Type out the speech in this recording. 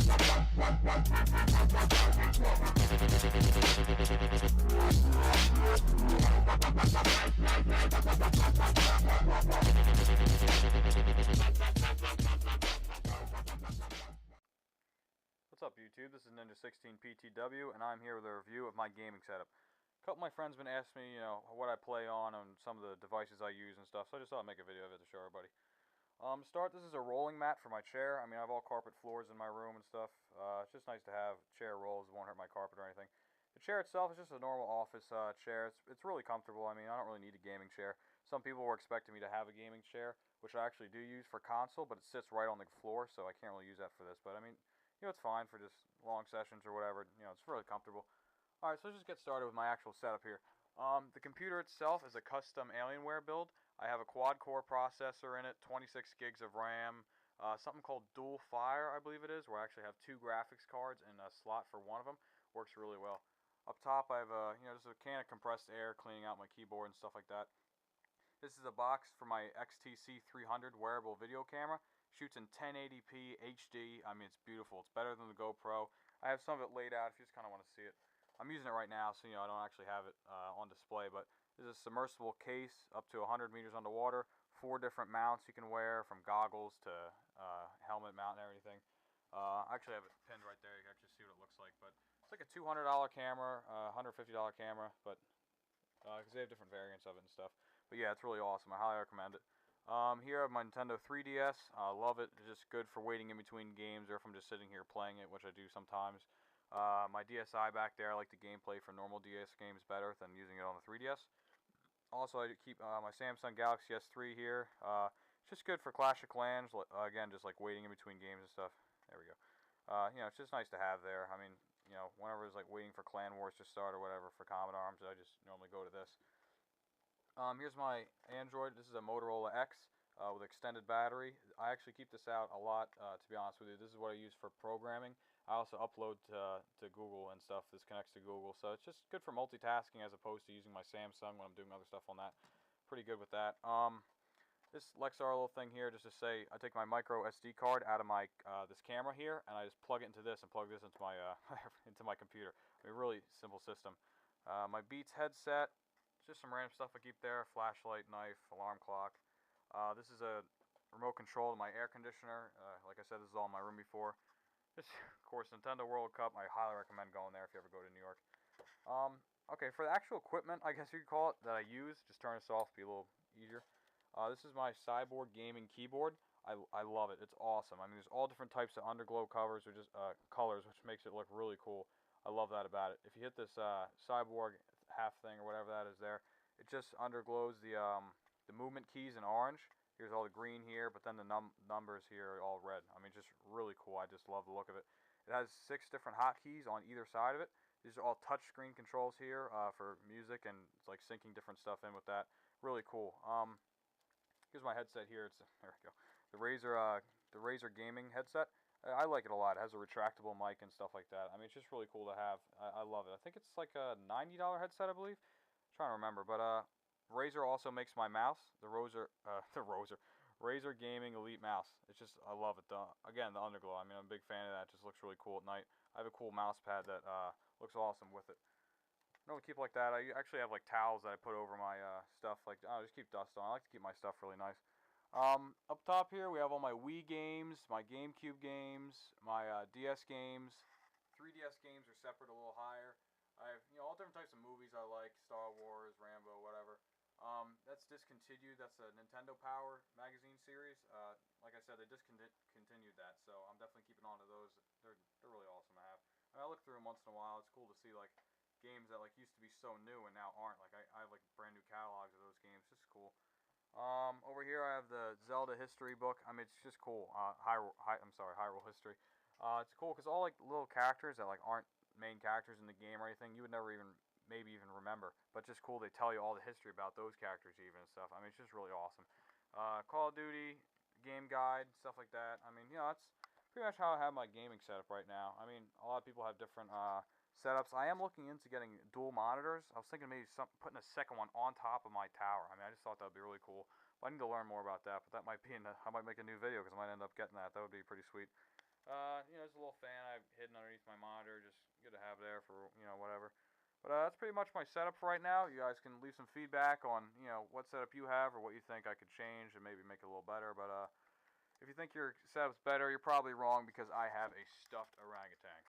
What's up YouTube, this is Ninja16PTW and I'm here with a review of my gaming setup. A couple of my friends have been asking me, what I play on some of the devices I use and stuff, so I just thought I'd make a video of it to show everybody. To start, this is a rolling mat for my chair. I have all carpet floors in my room and stuff. It's just nice to have chair rolls, it won't hurt my carpet or anything. The chair itself is just a normal office chair. It's really comfortable. I don't really need a gaming chair. Some people were expecting me to have a gaming chair, which I actually do use for console, but it sits right on the floor, so I can't really use that for this. But it's fine for just long sessions or whatever. It's really comfortable. Alright, so let's just get started with my actual setup here. The computer itself is a custom Alienware build. I have a quad-core processor in it, 26 gigs of RAM, something called Dual Fire, I believe it is, where I actually have two graphics cards and a slot for one of them. Works really well. Up top, I have just a can of compressed air cleaning out my keyboard and stuff like that. This is a box for my XTC 300 wearable video camera. Shoots in 1080p HD. It's beautiful. It's better than the GoPro. I have some of it laid out if you just kind of want to see it. I'm using it right now, so I don't actually have it on display, but this is a submersible case up to 100 meters underwater. 4 different mounts you can wear, from goggles to helmet mount and everything. I actually have it pinned right there. You can actually see what it looks like, but it's like a $200 camera, $150 camera, but because they have different variants of it and stuff. But yeah, it's really awesome. I highly recommend it. Here I have my Nintendo 3DS. I love it. It's just good for waiting in between games or if I'm just sitting here playing it, which I do sometimes. My DSi back there, I like the gameplay for normal DS games better than using it on the 3DS. Also, I keep my Samsung Galaxy S3 here. It's just good for Clash of Clans. Again, just like waiting in between games and stuff. There we go. It's just nice to have there. Whenever it's like waiting for Clan Wars to start or whatever for Common Arms, I just normally go to this. Here's my Android. This is a Motorola X with extended battery. I actually keep this out a lot, to be honest with you. This is what I use for programming. I also upload to Google and stuff. This connects to Google, so it's just good for multitasking as opposed to using my Samsung when I'm doing other stuff on that. Pretty good with that. This Lexar little thing here, just to say, I take my micro SD card out of my this camera here, and I just plug it into this and plug this into my into my computer. Really simple system. My Beats headset. Just some random stuff I keep there, flashlight, knife, alarm clock. This is a remote control to my air conditioner. Like I said, this is all in my room before. This, of course, Nintendo World Cup. I highly recommend going there if you ever go to New York. Okay, for the actual equipment, I guess you could call it, that I use, just turn this off, be a little easier. This is my Cyborg gaming keyboard. I love it. It's awesome. There's all different types of underglow covers or just colors, which makes it look really cool. I love that about it. If you hit this Cyborg half thing or whatever that is there, it just underglows the movement keys in orange. Here's all the green here, but then the numbers here are all red. Just really cool. I just love the look of it. It has 6 different hotkeys on either side of it. These are all touchscreen controls here for music, and it's like syncing different stuff in with that. Really cool. Here's my headset here. There we go. The Razer gaming headset. I like it a lot. It has a retractable mic and stuff like that. It's just really cool to have. I love it. I think it's like a $90 headset, I believe. I'm trying to remember, but Razer also makes my mouse, the Razer Gaming Elite mouse. It's just, I love it. Again, the underglow. I'm a big fan of that. It just looks really cool at night. I have a cool mouse pad that looks awesome with it. I don't keep like that. I actually have like towels that I put over my stuff. I just keep dust on. I like to keep my stuff really nice. Up top here, we have all my Wii games, my GameCube games, my DS games. 3DS games are separate, a little higher. I have, all different types of movies I like, Star Wars, Rambo, whatever. That's discontinued. That's a Nintendo Power magazine series. Like I said, they discontinued that, so I'm definitely keeping on to those. They're really awesome to have. I look through them once in a while. It's cool to see games that used to be so new and now aren't. I have brand new catalogs of those games. It's just cool. Over here I have the Zelda history book. It's just cool. Hyrule History. It's cool because all little characters that aren't main characters in the game or anything, you would never even remember. But just cool, they tell you all the history about those characters even and stuff. It's just really awesome. Call of Duty, game guide, stuff like that. That's pretty much how I have my gaming setup right now. A lot of people have different setups. I am looking into getting dual monitors. I was thinking maybe putting a second one on top of my tower. I just thought that would be really cool. But I need to learn more about that. But that might be I might make a new video because I might end up getting that. That would be pretty sweet. you know, there's a little fan I've hidden underneath my monitor, just good to have there for, you know, whatever. But that's pretty much my setup for right now. You guys can leave some feedback on, you know, what setup you have or what you think I could change and maybe make it a little better. But if you think your setup's better, you're probably wrong because I have a stuffed orangutan.